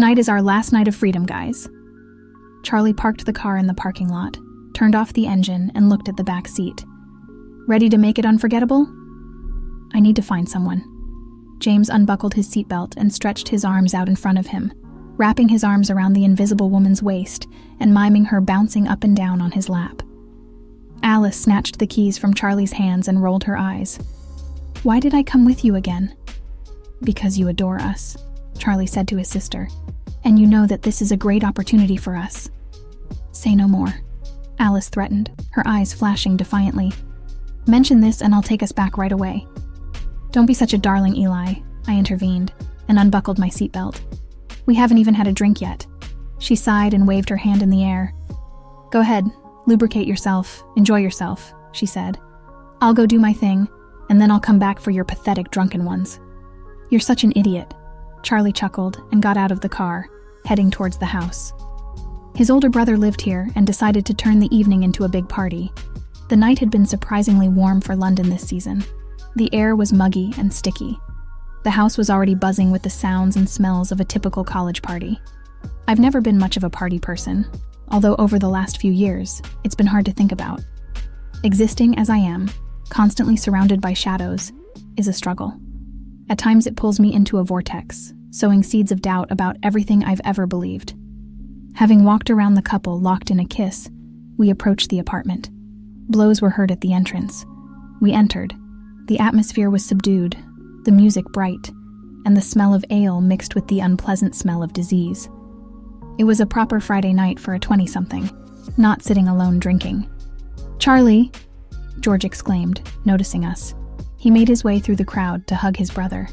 Tonight is our last night of freedom, guys. Charlie parked the car in the parking lot, turned off the engine, and looked at the back seat. Ready to make it unforgettable? I need to find someone. James unbuckled his seatbelt and stretched his arms out in front of him, wrapping his arms around the invisible woman's waist and miming her bouncing up and down on his lap. Alice snatched the keys from Charlie's hands and rolled her eyes. "Why did I come with you again?" "Because you adore us," Charlie said to his sister, "and you know that this is a great opportunity for us." "Say no more," Alice threatened, her eyes flashing defiantly. "Mention this and I'll take us back right away." "Don't be such a darling, Eli," I intervened, and unbuckled my seatbelt. "We haven't even had a drink yet." She sighed and waved her hand in the air. "Go ahead, lubricate yourself, enjoy yourself," she said. "I'll go do my thing, and then I'll come back for your pathetic drunken ones." "You're such an idiot," Charlie chuckled and got out of the car, heading towards the house. His older brother lived here and decided to turn the evening into a big party. The night had been surprisingly warm for London this season. The air was muggy and sticky. The house was already buzzing with the sounds and smells of a typical college party. I've never been much of a party person, although over the last few years, it's been hard to think about. Existing as I am, constantly surrounded by shadows, is a struggle. At times it pulls me into a vortex, sowing seeds of doubt about everything I've ever believed. Having walked around the couple locked in a kiss, we approached the apartment. Blows were heard at the entrance. We entered. The atmosphere was subdued, the music bright, and the smell of ale mixed with the unpleasant smell of disease. It was a proper Friday night for a 20-something, not sitting alone drinking. "Charlie!" George exclaimed, noticing us. He made his way through the crowd to hug his brother.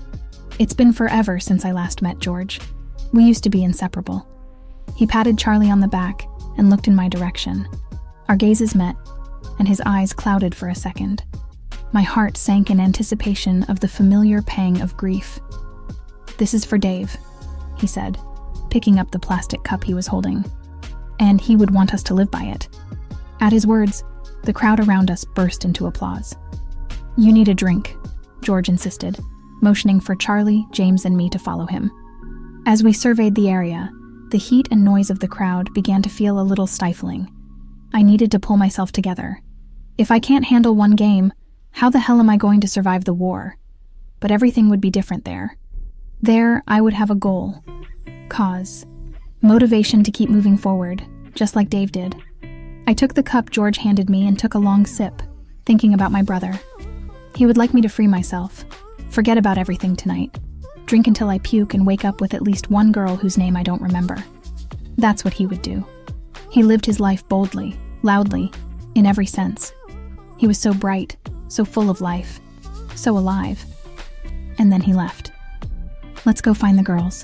"It's been forever since I last met George. We used to be inseparable." He patted Charlie on the back and looked in my direction. Our gazes met, and his eyes clouded for a second. My heart sank in anticipation of the familiar pang of grief. "This is for Dave," he said, picking up the plastic cup he was holding. "And he would want us to live by it." At his words, the crowd around us burst into applause. "You need a drink," George insisted, motioning for Charlie, James, and me to follow him. As we surveyed the area, the heat and noise of the crowd began to feel a little stifling. I needed to pull myself together. If I can't handle one game, how the hell am I going to survive the war? But everything would be different there. There, I would have a goal, cause, motivation to keep moving forward, just like Dave did. I took the cup George handed me and took a long sip, thinking about my brother. He would like me to free myself, forget about everything tonight, drink until I puke and wake up with at least one girl whose name I don't remember. That's what he would do. He lived his life boldly, loudly, in every sense. He was so bright, so full of life, so alive. And then he left. "Let's go find the girls."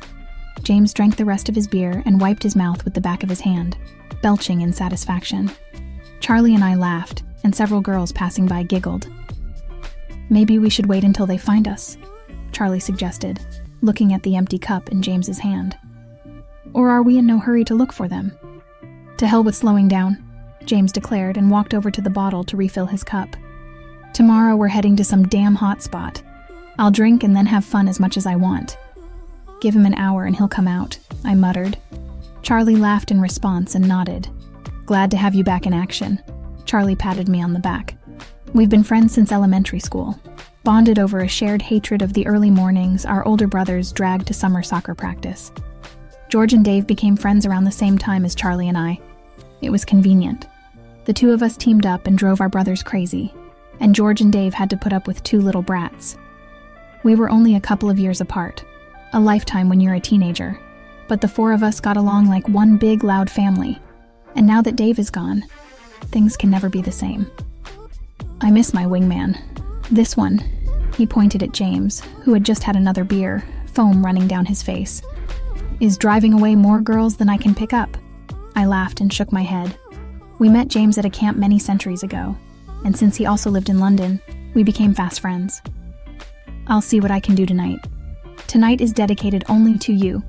James drank the rest of his beer and wiped his mouth with the back of his hand, belching in satisfaction. Charlie and I laughed, and several girls passing by giggled. "Maybe we should wait until they find us," Charlie suggested, looking at the empty cup in James's hand. "Or are we in no hurry to look for them?" "To hell with slowing down," James declared and walked over to the bottle to refill his cup. "Tomorrow we're heading to some damn hot spot. I'll drink and then have fun as much as I want." "Give him an hour and he'll come out," I muttered. Charlie laughed in response and nodded. "Glad to have you back in action." Charlie patted me on the back. "We've been friends since elementary school, bonded over a shared hatred of the early mornings our older brothers dragged to summer soccer practice. George and Dave became friends around the same time as Charlie and I. It was convenient. The two of us teamed up and drove our brothers crazy, and George and Dave had to put up with two little brats. We were only a couple of years apart, a lifetime when you're a teenager, but the four of us got along like one big, loud family. And now that Dave is gone, things can never be the same. I miss my wingman. This one," he pointed at James, who had just had another beer, foam running down his face, "is driving away more girls than I can pick up." I laughed and shook my head. We met James at a camp many centuries ago, and since he also lived in London, we became fast friends. "I'll see what I can do tonight. Tonight is dedicated only to you."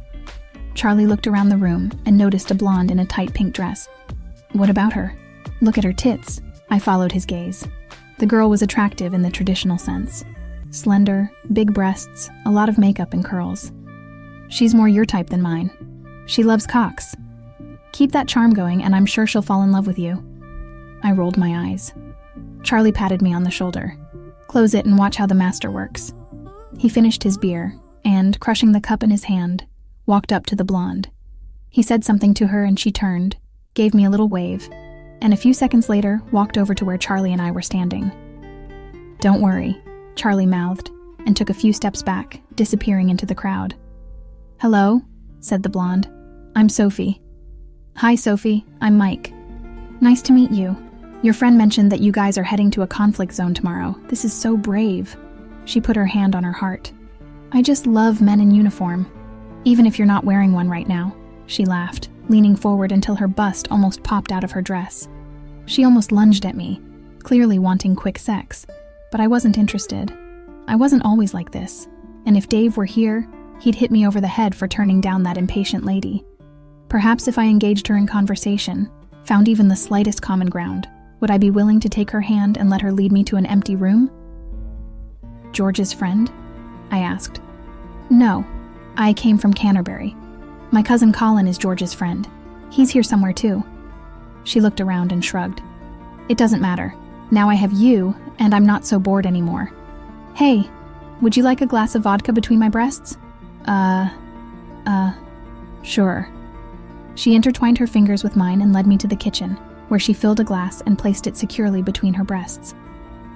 Charlie looked around the room and noticed a blonde in a tight pink dress. "What about her?" "Look at her tits." I followed his gaze. The girl was attractive in the traditional sense. Slender, big breasts, a lot of makeup and curls. "She's more your type than mine." She loves cocks. Keep that charm going and I'm sure she'll fall in love with you. I rolled my eyes. Charlie patted me on the shoulder. Close it and watch how the master works. He finished his beer and, crushing the cup in his hand, walked up to the blonde. He said something to her and she turned, gave me a little wave, and a few seconds later walked over to where Charlie and I were standing. Don't worry, Charlie mouthed and took a few steps back, disappearing into the crowd. Hello, said the blonde. I'm Sophie. Hi, Sophie. I'm Mike. Nice to meet you. Your friend mentioned that you guys are heading to a conflict zone tomorrow. This is so brave. She put her hand on her heart. I just love men in uniform. Even if you're not wearing one right now, she laughed, leaning forward until her bust almost popped out of her dress. She almost lunged at me, clearly wanting quick sex, but I wasn't interested. I wasn't always like this, and if Dave were here, he'd hit me over the head for turning down that impatient lady. Perhaps if I engaged her in conversation, found even the slightest common ground, would I be willing to take her hand and let her lead me to an empty room? George's friend? I asked. No, I came from Canterbury. My cousin Colin is George's friend. He's here somewhere too. She looked around and shrugged. It doesn't matter. Now I have you, and I'm not so bored anymore. Hey, would you like a glass of vodka between my breasts? Sure. She intertwined her fingers with mine and led me to the kitchen, where she filled a glass and placed it securely between her breasts.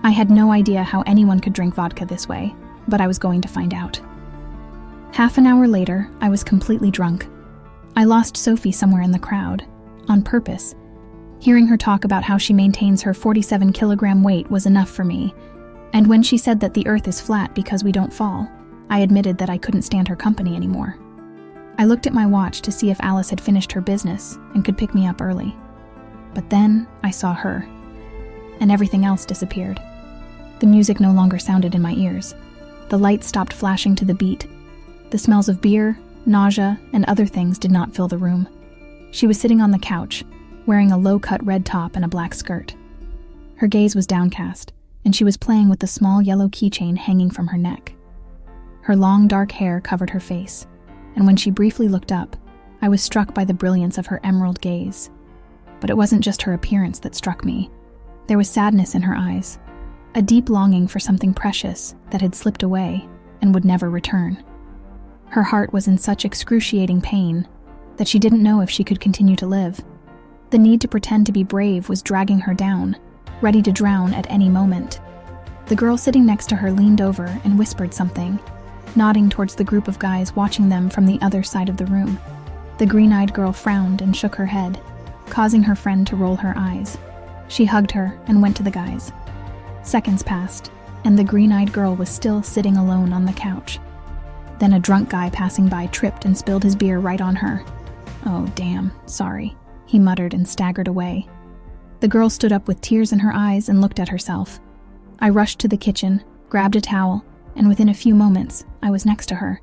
I had no idea how anyone could drink vodka this way, but I was going to find out. Half an hour later, I was completely drunk. I lost Sophie somewhere in the crowd, on purpose. Hearing her talk about how she maintains her 47-kilogram weight was enough for me, and when she said that the earth is flat because we don't fall, I admitted that I couldn't stand her company anymore. I looked at my watch to see if Alice had finished her business and could pick me up early. But then I saw her, and everything else disappeared. The music no longer sounded in my ears. The lights stopped flashing to the beat. The smells of beer, nausea, and other things did not fill the room. She was sitting on the couch, wearing a low-cut red top and a black skirt. Her gaze was downcast, and she was playing with the small yellow keychain hanging from her neck. Her long dark hair covered her face, and when she briefly looked up, I was struck by the brilliance of her emerald gaze. But it wasn't just her appearance that struck me. There was sadness in her eyes, a deep longing for something precious that had slipped away and would never return. Her heart was in such excruciating pain that she didn't know if she could continue to live. The need to pretend to be brave was dragging her down, ready to drown at any moment. The girl sitting next to her leaned over and whispered something, nodding towards the group of guys watching them from the other side of the room. The green-eyed girl frowned and shook her head, causing her friend to roll her eyes. She hugged her and went to the guys. Seconds passed, and the green-eyed girl was still sitting alone on the couch. Then a drunk guy passing by tripped and spilled his beer right on her. "Oh, damn, sorry," he muttered and staggered away. The girl stood up with tears in her eyes and looked at herself. I rushed to the kitchen, grabbed a towel, and within a few moments, I was next to her.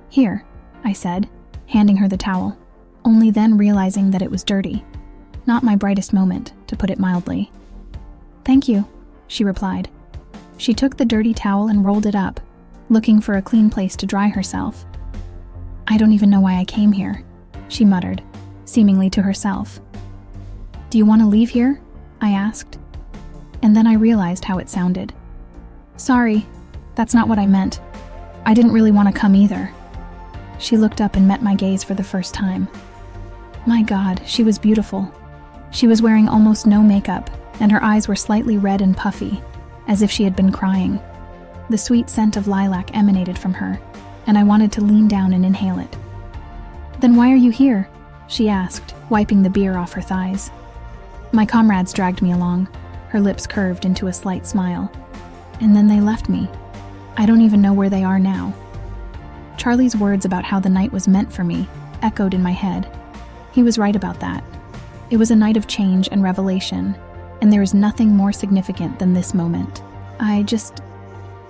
"Here," I said, handing her the towel, only then realizing that it was dirty. Not my brightest moment, to put it mildly. "Thank you," she replied. She took the dirty towel and rolled it up, looking for a clean place to dry herself. "I don't even know why I came here," she muttered, seemingly to herself. "Do you want to leave here?" I asked. And then I realized how it sounded. "Sorry, that's not what I meant. I didn't really want to come either." She looked up and met my gaze for the first time. My God, she was beautiful. She was wearing almost no makeup, and her eyes were slightly red and puffy, as if she had been crying. The sweet scent of lilac emanated from her, and I wanted to lean down and inhale it. "Then why are you here?" she asked, wiping the beer off her thighs. My comrades dragged me along, her lips curved into a slight smile. And then they left me. I don't even know where they are now. Charlie's words about how the night was meant for me echoed in my head. He was right about that. It was a night of change and revelation, and there is nothing more significant than this moment. I just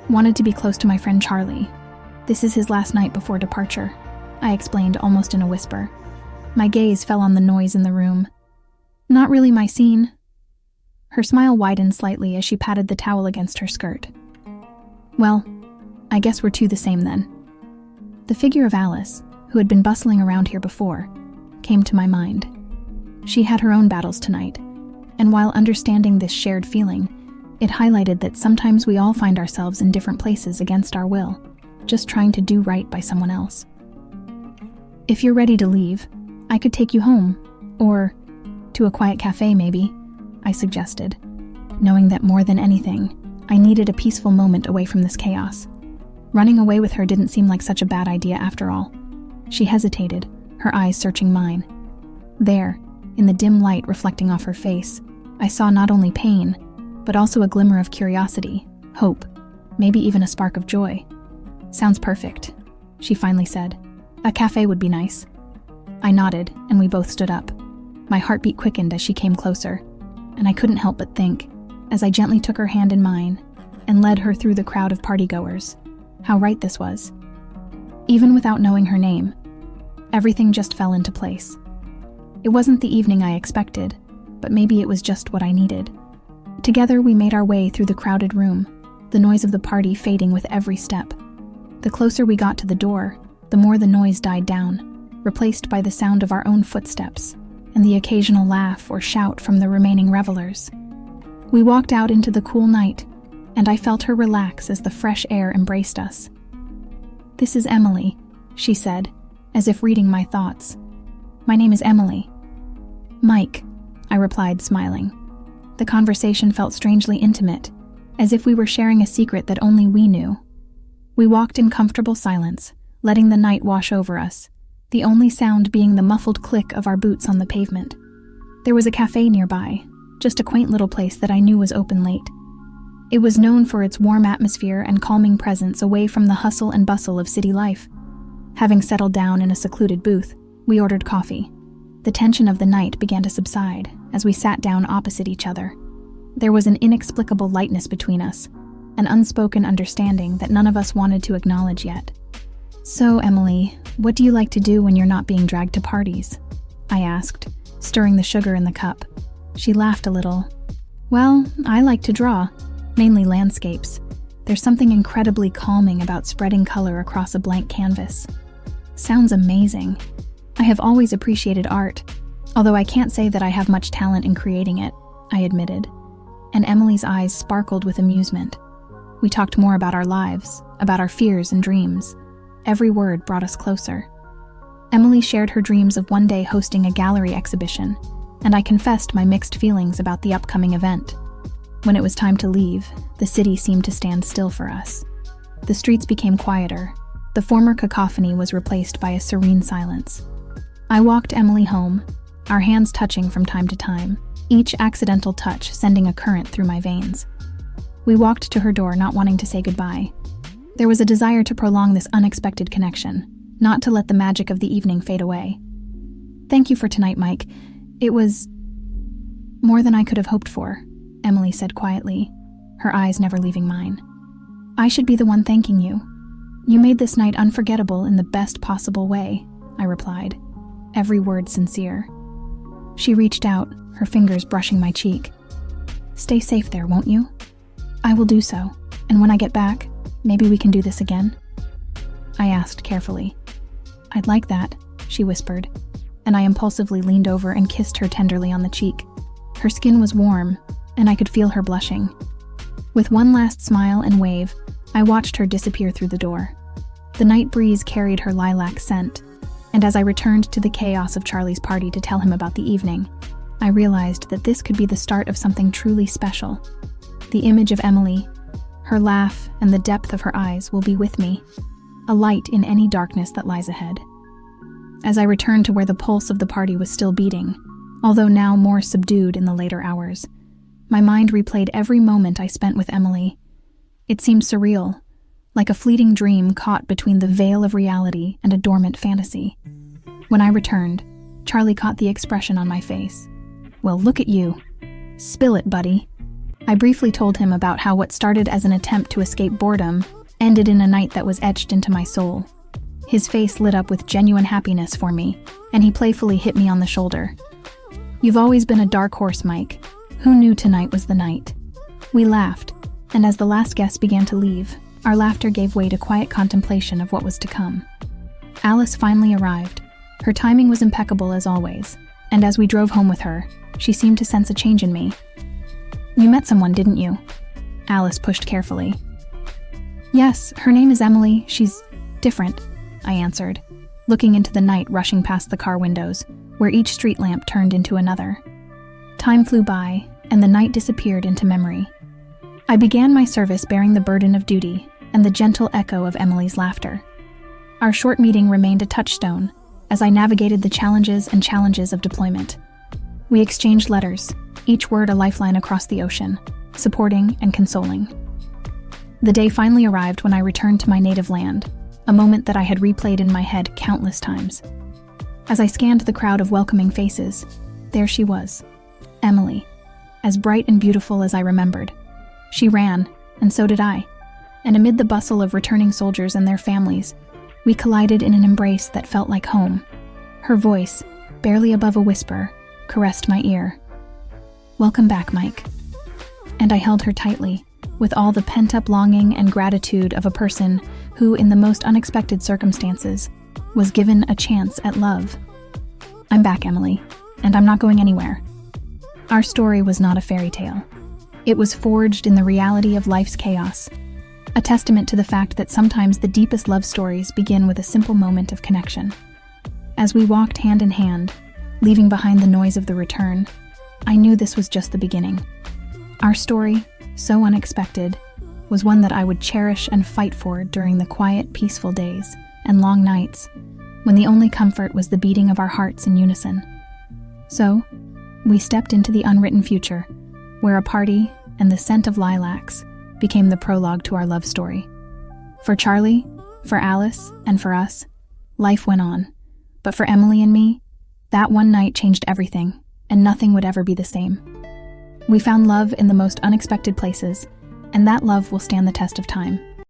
wanted to be close to my friend Charlie. This is his last night before departure, I explained almost in a whisper. My gaze fell on the noise in the room. Not really my scene. Her smile widened slightly as she patted the towel against her skirt. Well, I guess we're two the same then. The figure of Alice, who who had been bustling around here before, came to my mind. She had her own battles tonight, and while understanding this shared feeling, it highlighted that sometimes we all find ourselves in different places against our will, just trying to do right by someone else. If you're ready to leave, I could take you home, or to a quiet cafe maybe, I suggested, knowing that more than anything, I needed a peaceful moment away from this chaos. Running away with her didn't seem like such a bad idea after all. She hesitated, her eyes searching mine. There, in the dim light reflecting off her face, I saw not only pain, but also a glimmer of curiosity, hope, maybe even a spark of joy. Sounds perfect, she finally said. A cafe would be nice. I nodded, and we both stood up. My heartbeat quickened as she came closer, and I couldn't help but think, as I gently took her hand in mine and led her through the crowd of partygoers, how right this was. Even without knowing her name, everything just fell into place. It wasn't the evening I expected, but maybe it was just what I needed. Together we made our way through the crowded room, the noise of the party fading with every step. The closer we got to the door, the more the noise died down, replaced by the sound of our own footsteps and the occasional laugh or shout from the remaining revelers. We walked out into the cool night, and I felt her relax as the fresh air embraced us. "This is Emily," she said, as if reading my thoughts. "My name is Emily." "Mike," I replied, smiling. The conversation felt strangely intimate, as if we were sharing a secret that only we knew. We walked in comfortable silence, letting the night wash over us, the only sound being the muffled click of our boots on the pavement. There was a cafe nearby, just a quaint little place that I knew was open late. It was known for its warm atmosphere and calming presence away from the hustle and bustle of city life. Having settled down in a secluded booth, we ordered coffee. The tension of the night began to subside as we sat down opposite each other. There was an inexplicable lightness between us, an unspoken understanding that none of us wanted to acknowledge yet. "So, Emily, what do you like to do when you're not being dragged to parties?" I asked, stirring the sugar in the cup. She laughed a little. "Well, I like to draw, mainly landscapes. There's something incredibly calming about spreading color across a blank canvas." "Sounds amazing. I have always appreciated art, although I can't say that I have much talent in creating it," I admitted, and Emily's eyes sparkled with amusement. We talked more about our lives, about our fears and dreams. Every word brought us closer. Emily shared her dreams of one day hosting a gallery exhibition, and I confessed my mixed feelings about the upcoming event. When it was time to leave, the city seemed to stand still for us. The streets became quieter. The former cacophony was replaced by a serene silence. I walked Emily home, our hands touching from time to time, each accidental touch sending a current through my veins. We walked to her door, not wanting to say goodbye. There was a desire to prolong this unexpected connection, not to let the magic of the evening fade away. "Thank you for tonight, Mike. It was more than I could have hoped for," Emily said quietly, her eyes never leaving mine. "I should be the one thanking you. You made this night unforgettable in the best possible way," I replied, every word sincere. She reached out, her fingers brushing my cheek. "Stay safe there, won't you?" "I will do so, and when I get back, maybe we can do this again?" I asked carefully. "I'd like that," she whispered, and I impulsively leaned over and kissed her tenderly on the cheek. Her skin was warm, and I could feel her blushing. With one last smile and wave, I watched her disappear through the door. The night breeze carried her lilac scent, and as I returned to the chaos of Charlie's party to tell him about the evening, I realized that this could be the start of something truly special. The image of Emily, her laugh, and the depth of her eyes will be with me, a light in any darkness that lies ahead. As I returned to where the pulse of the party was still beating, although now more subdued in the later hours, my mind replayed every moment I spent with Emily. It seemed surreal, like a fleeting dream caught between the veil of reality and a dormant fantasy. When I returned, Charlie caught the expression on my face. "Well, look at you. Spill it, buddy." I briefly told him about how what started as an attempt to escape boredom ended in a night that was etched into my soul. His face lit up with genuine happiness for me, and he playfully hit me on the shoulder. "You've always been a dark horse, Mike. Who knew tonight was the night?" We laughed, and as the last guest began to leave, our laughter gave way to quiet contemplation of what was to come. Alice finally arrived. Her timing was impeccable as always, and as we drove home with her, she seemed to sense a change in me. "You met someone, didn't you?" Alice pushed carefully. "Yes, her name is Emily. She's different," I answered, looking into the night rushing past the car windows, where each street lamp turned into another. Time flew by, and the night disappeared into memory. I began my service bearing the burden of duty and the gentle echo of Emily's laughter. Our short meeting remained a touchstone as I navigated the challenges of deployment. We exchanged letters, each word a lifeline across the ocean, supporting and consoling. The day finally arrived when I returned to my native land, a moment that I had replayed in my head countless times. As I scanned the crowd of welcoming faces, there she was, Emily, as bright and beautiful as I remembered. She ran, and so did I, and amid the bustle of returning soldiers and their families, we collided in an embrace that felt like home. Her voice, barely above a whisper, caressed my ear. "Welcome back, Mike." And I held her tightly, with all the pent-up longing and gratitude of a person who, in the most unexpected circumstances, was given a chance at love. "I'm back, Emily, and I'm not going anywhere." Our story was not a fairy tale. It was forged in the reality of life's chaos, a testament to the fact that sometimes the deepest love stories begin with a simple moment of connection. As we walked hand in hand, leaving behind the noise of the return, I knew this was just the beginning. Our story, so unexpected, was one that I would cherish and fight for during the quiet, peaceful days and long nights, when the only comfort was the beating of our hearts in unison. So, we stepped into the unwritten future, where a party and the scent of lilacs became the prologue to our love story. For Charlie, for Alice, and for us, life went on. But for Emily and me, that one night changed everything, and nothing would ever be the same. We found love in the most unexpected places, and that love will stand the test of time.